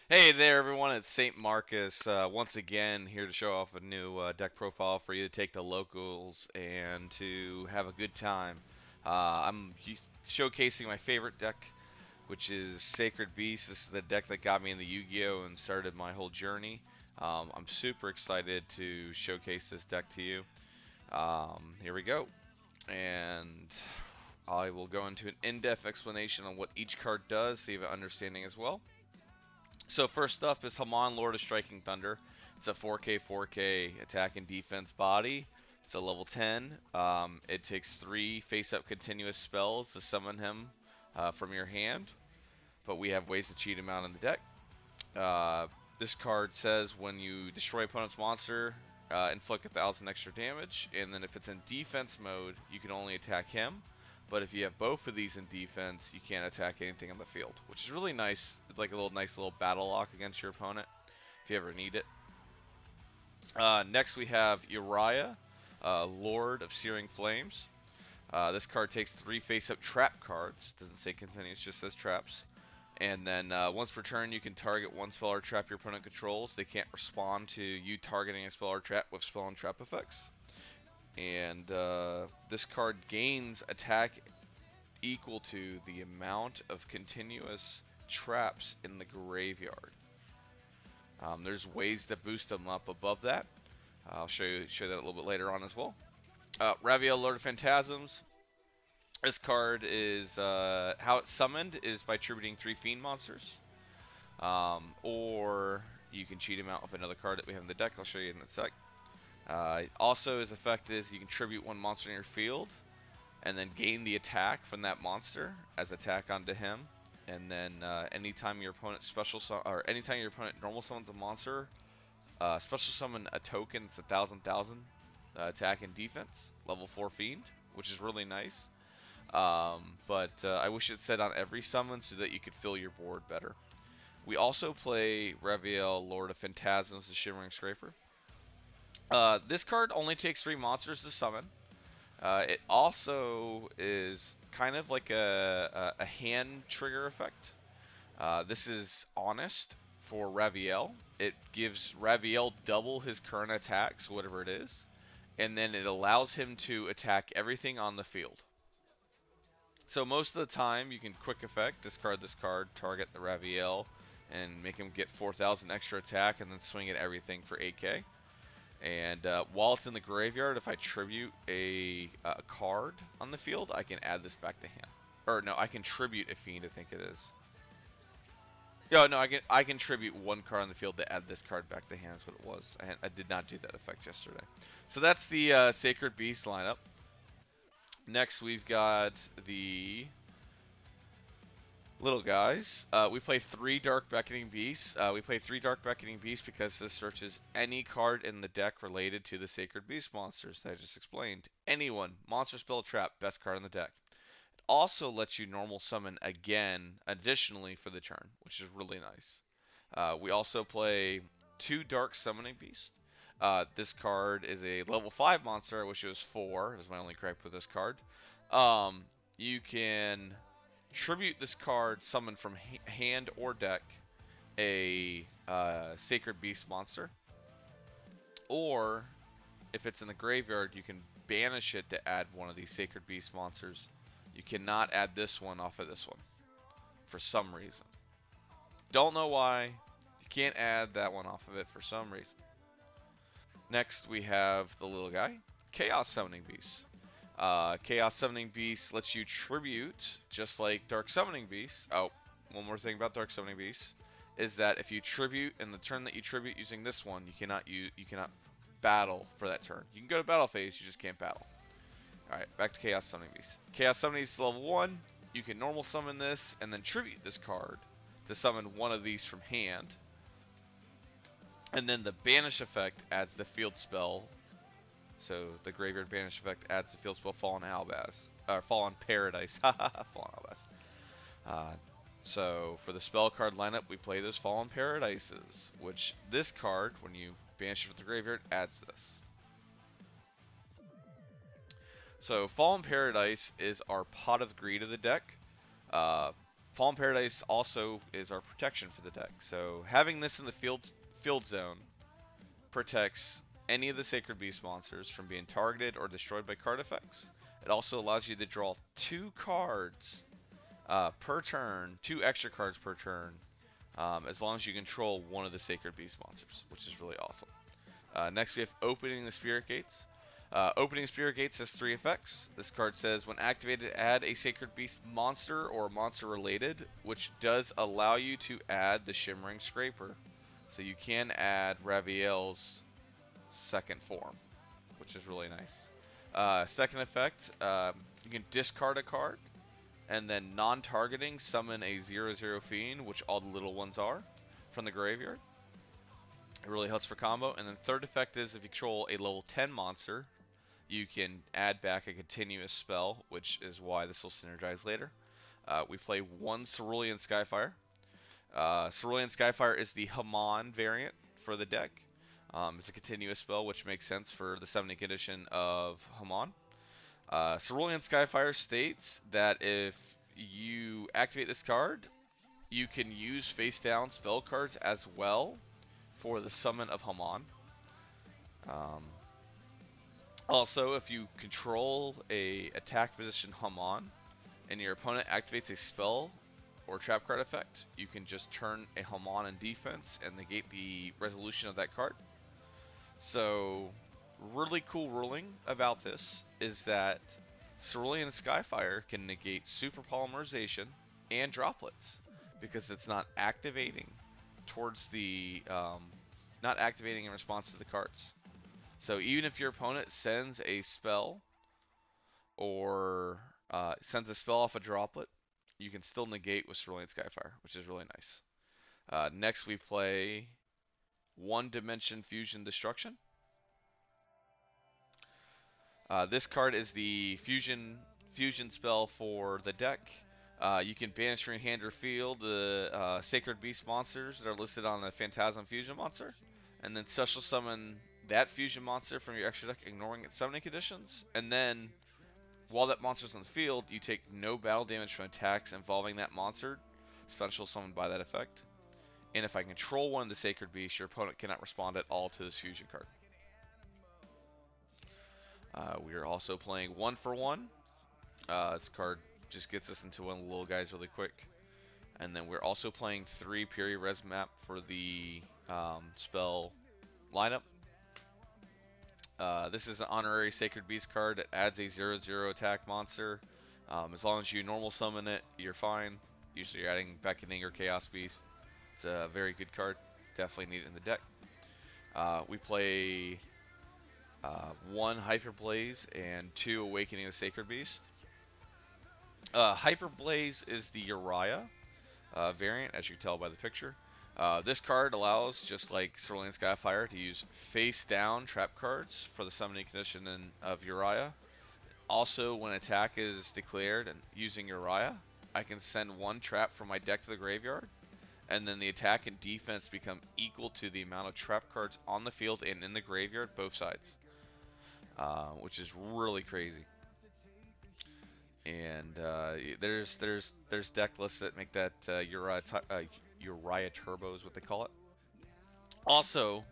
Hey there, everyone. It's SaintMarcuz once again here to show off a new deck profile for you to take to locals and to have a good time. Showcasing my favorite deck, which is Sacred Beast. This is the deck that got me in the Yu-Gi-Oh! And started my whole journey. I'm super excited to showcase this deck to you. Here we go. And I will go into an in-depth explanation on what each card does so you have an understanding as well. So first up is Hamon, Lord of Striking Thunder. It's a 4K 4K attack and defense body. It's a level 10. It takes 3 face-up continuous spells to summon him from your hand, but we have ways to cheat him out in the deck. This card says when you destroy opponent's monster, inflict 1,000 extra damage, and then if it's in defense mode, you can only attack him. But if you have both of these in defense, you can't attack anything on the field, which is really nice. It's like a nice little battle lock against your opponent if you ever need it. Next we have Uria, Lord of Searing Flames. This card takes 3 face-up trap cards. Doesn't say continues, just says traps. And then once per turn, you can target one spell or trap your opponent controls. They can't respond to you targeting a spell or trap with spell and trap effects. And this card gains attack equal to the amount of continuous traps in the graveyard. There's ways to boost them up above that. I'll show that a little bit later on as well. Raviel, Lord of Phantasms. This card is how it's summoned is by tributing 3 fiend monsters, or you can cheat him out with another card that we have in the deck. I'll show you in a sec. Also, his effect is you can tribute 1 monster in your field, and then gain the attack from that monster as attack onto him. And then anytime your opponent anytime your opponent normal summons a monster, special summon a token that's 1,000 attack and defense, level 4 fiend, which is really nice. But I wish it said on every summon so that you could fill your board better. We also play Raviel, Lord of Phantasms, the Shimmering Scraper. This card only takes 3 monsters to summon. It also is kind of like a hand trigger effect. This is honest for Raviel. It gives Raviel double his current attacks, whatever it is, and then it allows him to attack everything on the field. So most of the time, you can quick effect, discard this card, target the Raviel, and make him get 4,000 extra attack, and then swing at everything for 8k. And while it's in the graveyard, if I tribute a card on the field, I can add this back to hand. Or no, I can tribute a fiend, I think it is. Yeah, no, I can tribute 1 card on the field to add this card back to hand. Is what it was. I did not do that effect yesterday. So that's the Sacred Beast lineup. Next, we've got the little guys. We play 3 Dark Beckoning Beasts. We play 3 Dark Beckoning Beasts because this searches any card in the deck related to the Sacred Beast monsters that I just explained. Anyone, monster, spell, trap, best card in the deck. It also lets you normal summon again, additionally for the turn, which is really nice. We also play 2 Dark Summoning Beasts. This card is a level 5 monster. I wish it was 4. That's my only gripe with this card. You can tribute this card, summon from hand or deck a Sacred Beast monster. Or, if it's in the graveyard, you can banish it to add one of these Sacred Beast monsters. You cannot add this one off of this one for some reason. Don't know why. You can't add that one off of it for some reason. Next, we have the little guy, Chaos Summoning Beast. Chaos Summoning Beast lets you tribute, just like Dark Summoning Beast. Oh, one more thing about Dark Summoning Beast is that if you tribute in the turn that you tribute using this one, you cannot battle for that turn. You can go to battle phase, you just can't battle. All right, back to Chaos Summoning Beast. Chaos Summoning Beast level 1. You can normal summon this and then tribute this card to summon one of these from hand. And then the banish effect adds the field spell. So the graveyard banish effect adds the field spell Fallen Albaz, or Fallen Paradise. Fallen Albaz. So for the spell card lineup, we play those Fallen Paradises, which this card, when you banish it from the graveyard, adds this. So Fallen Paradise is our Pot of Greed of the deck. Fallen Paradise also is our protection for the deck. So having this in the field zone protects any of the Sacred Beast monsters from being targeted or destroyed by card effects. It also allows you to draw 2 cards per turn, 2 extra cards per turn, as long as you control one of the Sacred Beast monsters, which is really awesome. Next we have Opening the Spirit Gates. Opening Spirit Gates has 3 effects. This card says, when activated, add a Sacred Beast monster or monster related, which does allow you to add the Shimmering Scraper. So you can add Raviel's second form, which is really nice. Second effect, you can discard a card, and then non-targeting summon a 0/0 Fiend, which all the little ones are, from the graveyard. It really helps for combo. And then third effect is if you control a level 10 monster, you can add back a continuous spell, which is why this will synergize later. We play 1 Cerulean Skyfire. Cerulean Skyfire is the Hamon variant for the deck. It's a continuous spell, which makes sense for the 7th edition of Hamon. Cerulean Skyfire states that if you activate this card, you can use face down spell cards as well for the summon of Hamon. Also, if you control a attack position Hamon and your opponent activates a spell or trap card effect, you can just turn a Hamon in defense and negate the resolution of that card. So, really cool ruling about this is that Cerulean Skyfire can negate super polymerization and droplets because it's not activating towards the not activating in response to the cards. So even if your opponent sends a spell or sends a spell off a droplet, you can still negate with Cerulean Skyfire, which is really nice. Next we play 1 Dimension Fusion Destruction. This card is the fusion spell for the deck. You can banish from your hand or field the Sacred Beast monsters that are listed on the Phantasm Fusion monster, and then special summon that fusion monster from your extra deck, ignoring its summoning conditions. And then, while that monster's on the field, you take no battle damage from attacks involving that monster, special summoned by that effect. And if I control one of the Sacred Beasts, your opponent cannot respond at all to this fusion card. We are also playing 1 for 1. This card just gets us into one of the little guys really quick. And then we're also playing 3 Puri Res map for the spell lineup. This is an honorary Sacred Beast card that adds a 0/0 attack monster. As long as you normal summon it, you're fine. Usually you're adding Beckoning or Chaos Beast. It's a very good card. Definitely need it in the deck. We play 1 Hyperblaze and 2 Awakening the Sacred Beast. Hyperblaze is the Uriah variant, as you can tell by the picture. This card allows, just like Cerulean Skyfire, to use face down trap cards for the summoning condition of Uriah. Also, when attack is declared and using Uriah, I can send 1 trap from my deck to the graveyard, and then the attack and defense become equal to the amount of trap cards on the field and in the graveyard, both sides, which is really crazy. And there's deck lists that make that Uriah Turbo is what they call it. Also,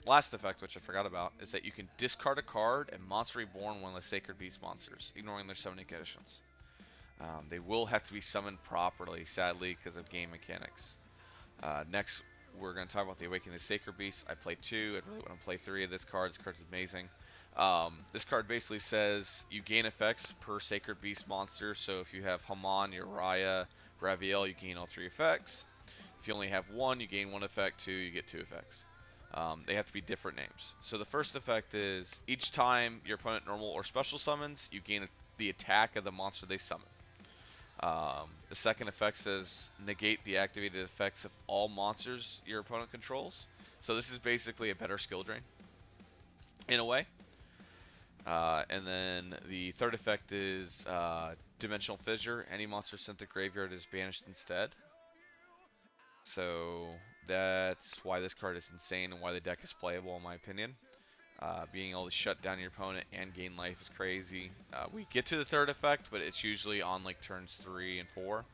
last effect, which I forgot about, is that you can discard a card and Monster Reborn one of the Sacred Beast monsters, ignoring their summoning conditions. They will have to be summoned properly, sadly, because of game mechanics. Next, we're going to talk about the Awakening of the Sacred Beast. I played 2. I really want to play 3 of this card. This card's amazing. This card basically says you gain effects per Sacred Beast monster. So if you have Hamon, Uriah, Raviel, you gain all 3 effects. If you only have 1, you gain 1 effect. 2, you get 2 effects. They have to be different names. So the first effect is each time your opponent normal or special summons, you gain the attack of the monster they summon. The second effect says negate the activated effects of all monsters your opponent controls. So this is basically a better skill drain, in a way. And then the third effect is Dimensional Fissure. Any monster sent to graveyard is banished instead. So that's why this card is insane and why the deck is playable, in my opinion. Being able to shut down your opponent and gain life is crazy. We get to the third effect, but it's usually on like turns 3 and 4.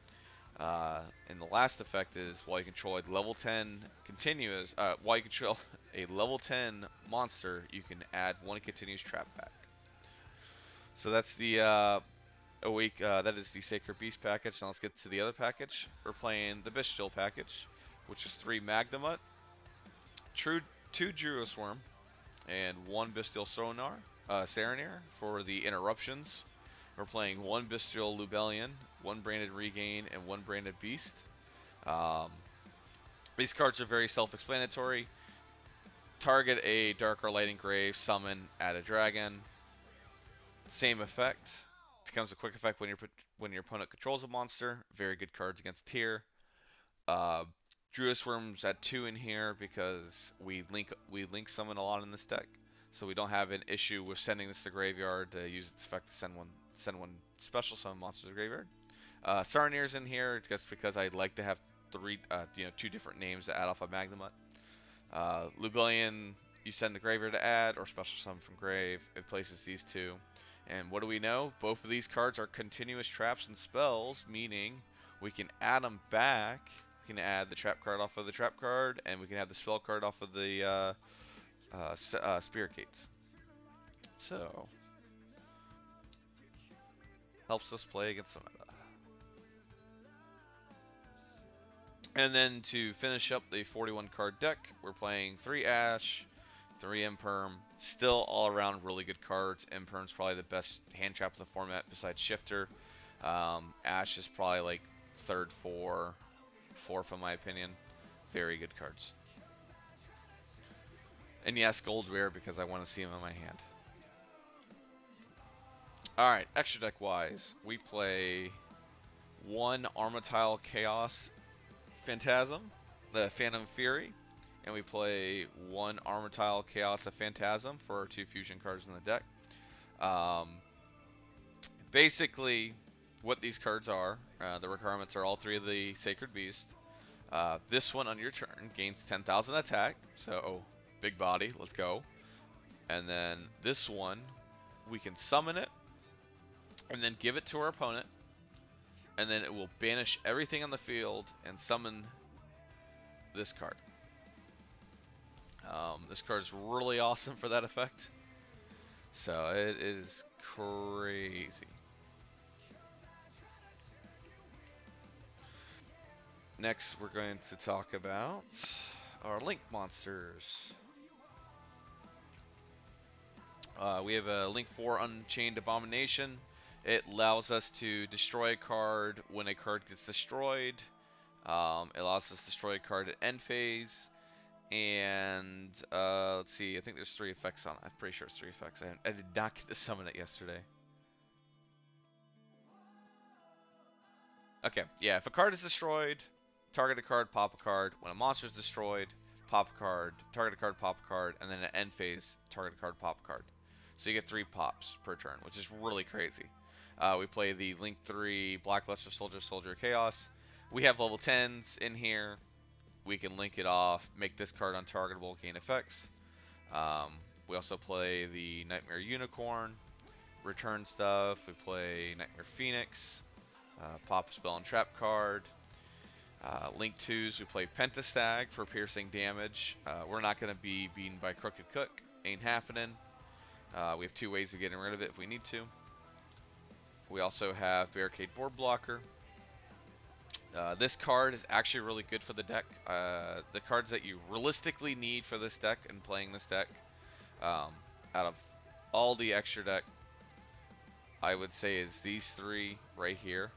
And the last effect is while you control a level 10 continuous, while you control a level 10 monster, you can add one continuous trap back. So that's the that is the Sacred Beast package. Now let's get to the other package. We're playing the Bestial package, which is 3 Magnamut, 2 Durosworm, and 1 Bestial Saronir for the interruptions. We're playing 1 Bestial Lubellion, 1 Branded Regain, and 1 Branded Beast. Um, these cards are very self-explanatory. Target a Dark or Lighting Grave, summon, add a dragon. Same effect. Becomes a quick effect when your opponent controls a monster. Very good cards against tier. Druisworm's at 2 in here because we link summon a lot in this deck, so we don't have an issue with sending this to graveyard to use its effect to send one special summon monster to graveyard. Saronir's in here just because I like to have 2 different names to add off a Magnamut. Lubellion you send to graveyard to add, or special summon from grave. It places these 2. And what do we know? Both of these cards are continuous traps and spells, meaning we can add them back. We can add the trap card off of the trap card, and we can add the spell card off of the Spirit Gates. So, helps us play against the meta. And then to finish up the 41 card deck, we're playing 3 Ash, 3 Imperm. Still all around really good cards. Imperm's probably the best hand trap of the format besides Shifter. Ash is probably like third, fourth in my opinion. Very good cards. And yes, gold rare because I want to see them in my hand. Alright, extra deck wise, we play 1 Armatile Chaos Phantasm, the Phantom Fury. And we play 1 Armatile Chaos of Phantasm for our 2 fusion cards in the deck. Basically, what these cards are, the requirements are all 3 of the Sacred Beast. This one on your turn gains 10,000 attack, so big body, let's go. And then this one, we can summon it, and then give it to our opponent, and then it will banish everything on the field and summon this card. This card is really awesome for that effect. So it is crazy. Next, we're going to talk about our Link monsters. We have a Link 4 Unchained Abomination. It allows us to destroy a card when a card gets destroyed. It allows us to destroy a card at end phase. And let's see, I think there's 3 effects on it. I'm pretty sure it's 3 effects. I did not get to summon it yesterday. Okay, yeah, if a card is destroyed, target a card, pop a card. When a monster is destroyed, pop a card, target a card, pop a card, and then at end phase, target a card, pop a card. So you get 3 pops per turn, which is really crazy. We play the Link 3 Blackluster Soldier Chaos. We have level 10s in here. We can link it off, make this card untargetable, gain effects. We also play the Nightmare Unicorn, return stuff. We play Nightmare Phoenix, pop a spell and trap card. Link 2s, we play Pentastag for piercing damage. We're not going to be beaten by Crooked Cook, ain't happening. We have 2 ways of getting rid of it if we need to. We also have Barricade Board Blocker. This card is actually really good for the deck. The cards that you realistically need for this deck and playing this deck, out of all the extra deck, I would say is these 3 right here.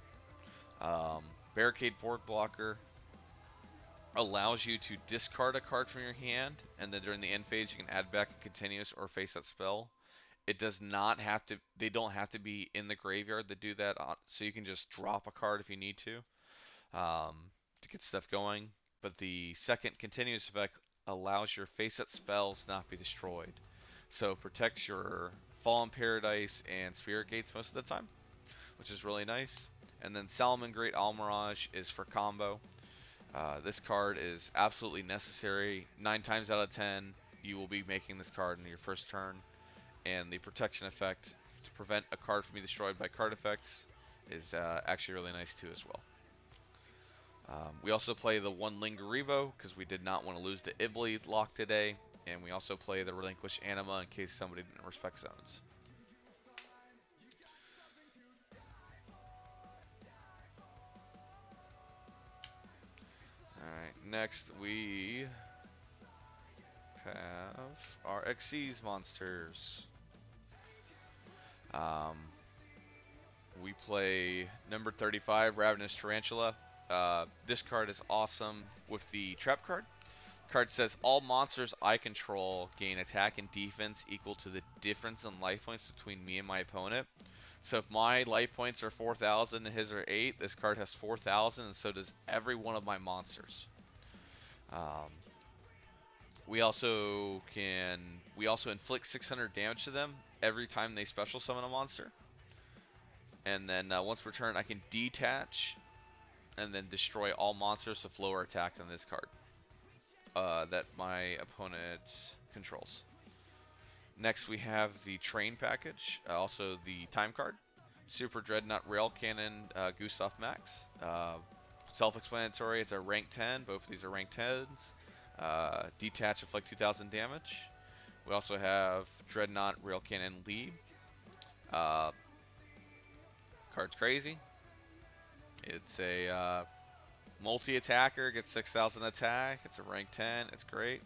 Barricade Board Blocker allows you to discard a card from your hand, and then during the end phase you can add back a continuous or face that spell. It does not have to, they don't have to be in the graveyard to do that, so you can just drop a card if you need to get stuff going. But the second continuous effect allows your face-up spells not be destroyed. So it protects your Fallen Paradise and Spirit Gates most of the time, which is really nice. And then Salomon Great Almirage is for combo. This card is absolutely necessary. 9 times out of 10, you will be making this card in your first turn. And the protection effect to prevent a card from being destroyed by card effects is actually really nice too as well. We also play the one Lingaribo because we did not want to lose the Ibli lock today, and we also play the Relinquish Anima in case somebody didn't respect zones. Alright, next we have our Xyz monsters. We play number 35, Ravenous Tarantula. This card is awesome with the trap card. Card says all monsters I control gain attack and defense equal to the difference in life points between me and my opponent. So if my life points are 4,000 and his are 8, this card has 4,000, and so does every one of my monsters. We also inflict 600 damage to them every time they special summon a monster. And then once per turn, I can detach and then destroy all monsters with lower attack than this card that my opponent controls. Next, we have the Train package, also the time card. Super Dreadnought Rail Cannon Gustav Max. Self-explanatory, it's a rank 10. Both of these are rank 10s. Detach, inflict 2,000 damage. We also have Dreadnought Rail Cannon Lead. Card's crazy. It's a multi-attacker, gets 6,000 attack. It's a rank 10. It's great.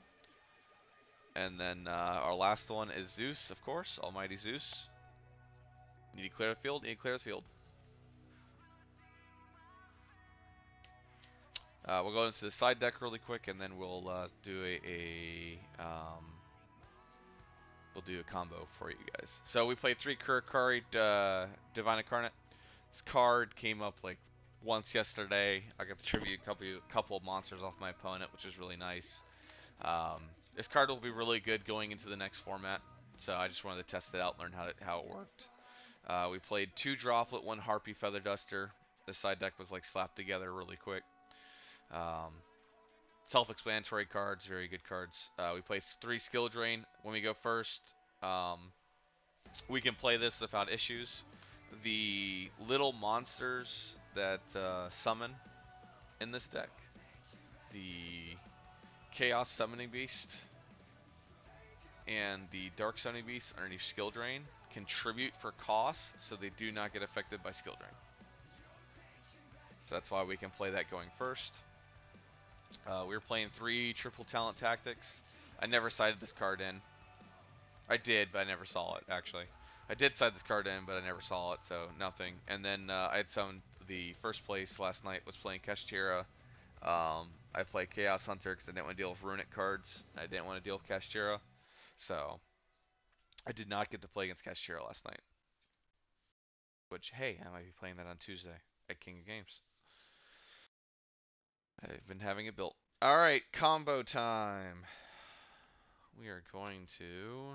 And then our last one is Zeus, of course, Almighty Zeus. Need to clear the field. Need to clear the field. We'll go into the side deck really quick, and then we'll do we'll do a combo for you guys. So we played 3 Kurikari Divine Incarnate. This card came up like once yesterday. I got to tribute a couple of monsters off my opponent, which is really nice. This card will be really good going into the next format, so I just wanted to test it out, learn how it worked. We played 2 Droplet, 1 Harpy Feather Duster. The side deck was like slapped together really quick. Self-explanatory cards, very good cards. We play 3 Skill Drain. When we go first, we can play this without issues. The little monsters that summon in this deck, the Chaos Summoning Beast and the Dark Summoning Beast underneath Skill Drain, contribute for cost, so they do not get affected by Skill Drain. So that's why we can play that going first. We were playing 3 Triple Talent Tactics. I never sided this card in. I did, but I never saw it, actually. I did side this card in, but I never saw it, so nothing. And then I had summoned the first place last night, was playing Kashtira. I played Chaos Hunter because I didn't want to deal with Runic cards. I didn't want to deal with Kashtira. So I did not get to play against Kashtira last night. Which, hey, I might be playing that on Tuesday at King of Games. I've been having it built. Alright, combo time. We are going to...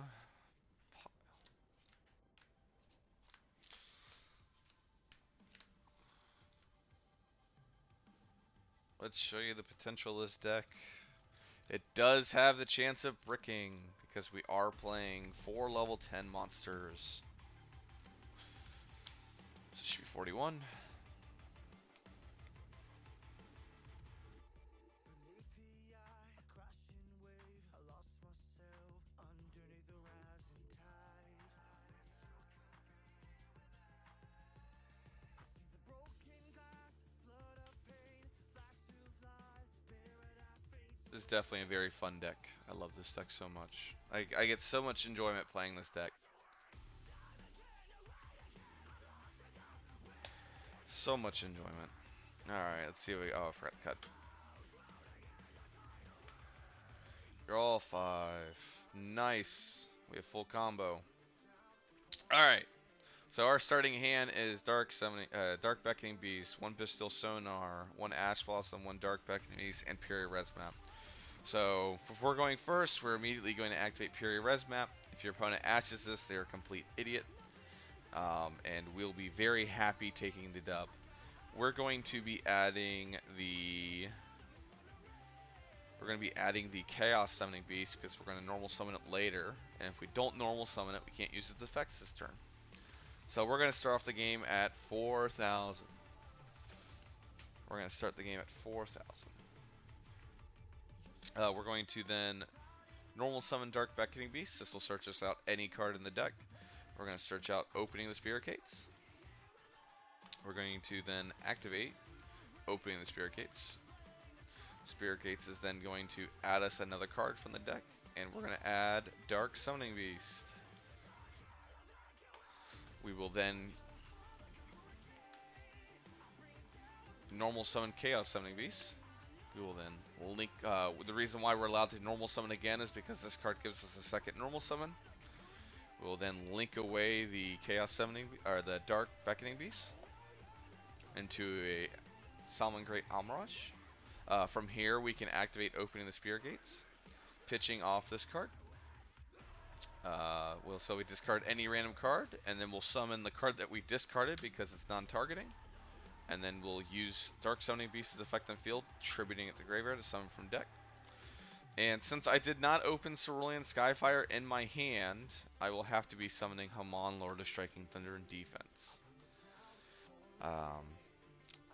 Let's show you the potential of this deck. It does have the chance of bricking because we are playing 4 level 10 monsters. So it should be 41. This is definitely a very fun deck. I love this deck so much. I get so much enjoyment playing this deck. So much enjoyment. Alright, let's see what we... Oh, I forgot to cut. Draw 5. Nice. We have full combo. Alright. So our starting hand is Dark Beckoning Beast, 1 Pistol Sonar, 1 Ash Blossom, 1 Dark Beckoning Beast, and Puri Res Map. So before going first, we're immediately going to activate Puri Res Map. If your opponent ashes this, they're a complete idiot. And we'll be very happy taking the dub. We're going to be adding the Chaos Summoning Beast because we're going to normal summon it later. And if we don't normal summon it, we can't use its effects this turn. So we're going to start off the game at 4,000. We're going to start the game at 4,000. We're going to then normal summon Dark Beckoning Beast. This will search us out any card in the deck. We're going to search out Opening the Spirit Gates. We're going to then activate Opening the Spirit Gates. Spirit Gates is then going to add us another card from the deck, and we're going to add Dark Summoning Beast. We will then normal summon Chaos Summoning Beast. We will then link, the reason why we're allowed to normal summon again is because this card gives us a second normal summon. We will then link away the Chaos Summoning, or the Dark Beckoning Beast into a Salmon Great Almirage. From here we can activate Opening the Spirit Gates, pitching off this card. So we discard any random card, and then we'll summon the card that we discarded because it's non-targeting. And then we'll use Dark Summoning Beast's effect on field, tributing it to graveyard to summon from deck. And since I did not open Cerulean Skyfire in my hand, I will have to be summoning Hamon, Lord of Striking Thunder, in defense.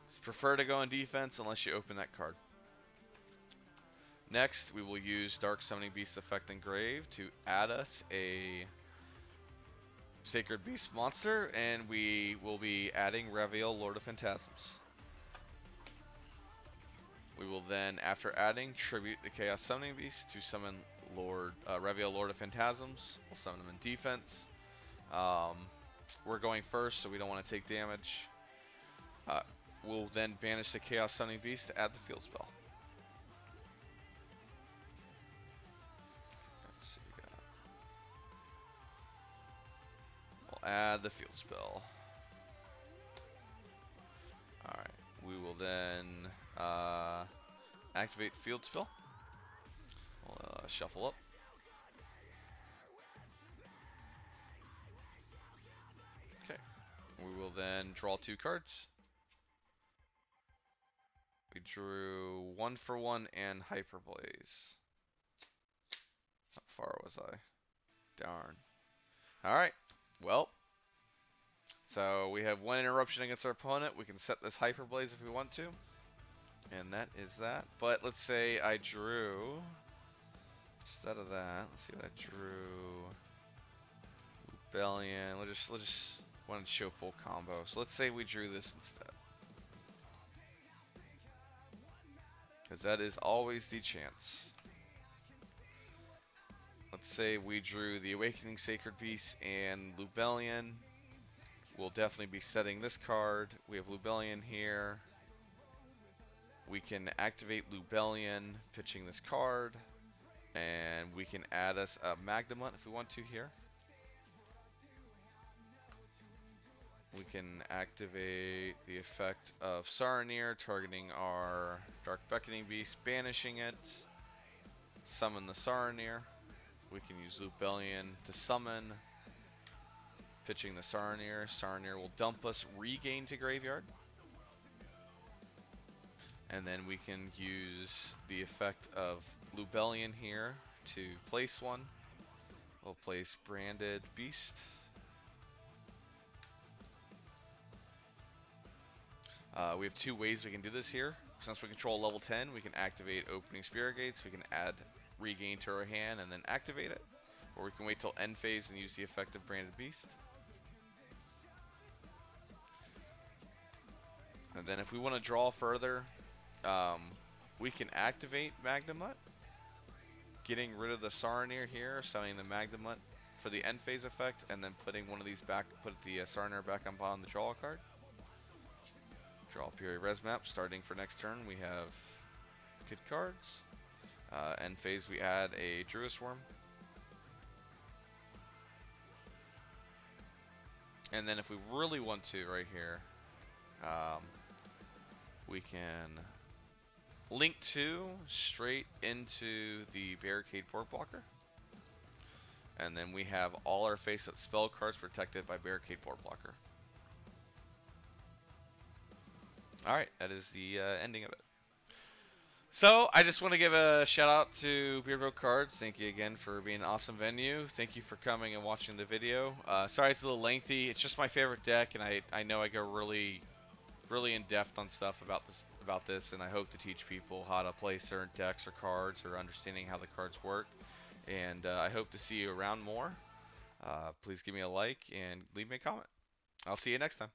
It's prefer to go in defense unless you open that card. Next, we will use Dark Summoning Beast's effect engrave to add us a Sacred Beast monster, and we will be adding Raviel, Lord of Phantasms. We will then, after adding, tribute the Chaos Summoning Beast to summon Raviel, Lord of Phantasms. We'll summon him in defense. We're going first, so we don't want to take damage. We'll then banish the Chaos Summoning Beast to add the field spell. Add the field spell. Alright, we will then activate field spell. We'll shuffle up. Okay, we will then draw 2 cards. We drew 1 for 1 and Hyperblaze. How far was I? Darn. Alright, well. So we have 1 interruption against our opponent. We can set this Hyperblaze if we want to. And that is that. But let's say I drew, instead of that, let's see what I drew. Rebellion. Let's just want to show full combo. So let's say we drew this instead. Because that is always the chance. Let's say we drew the Awakening Sacred Beast and Lubellion. We'll definitely be setting this card. We have Lubellion here. We can activate Lubellion, pitching this card. And we can add us a Magnemut if we want to here. We can activate the effect of Saronir, targeting our Dark Beckoning Beast, banishing it. Summon the Saronir. We can use Lubellion to summon. Pitching the Saronir. Saronir will dump us, regain to graveyard. And then we can use the effect of Lubellion here to place one. We'll place Branded Beast. We have 2 ways we can do this here. Since we control level 10, we can activate Opening Spirit Gates. We can add Regain to our hand and then activate it. Or we can wait till end phase and use the effect of Branded Beast. And then if we want to draw further, we can activate Magnemut, getting rid of the Saronir here, summoning the Magnemut for the end phase effect, and then putting one of these back, put the Saronir back on bottom to draw a card. Draw Fury Res Map. Starting for next turn, we have good cards. End phase, we add a Druis Worm. And then if we really want to, right here, we can link 2 straight into the Barricade Board Blocker. And then we have all our face-up spell cards protected by Barricade Board Blocker. Alright, that is the ending of it. So, I just want to give a shout out to Beardville Cards. Thank you again for being an awesome venue. Thank you for coming and watching the video. Sorry it's a little lengthy. It's just my favorite deck, and I know I go really in depth on stuff about about this, and I hope to teach people how to play certain decks or cards or understanding how the cards work. And I hope to see you around more. Please give me a like and leave me a comment. I'll see you next time.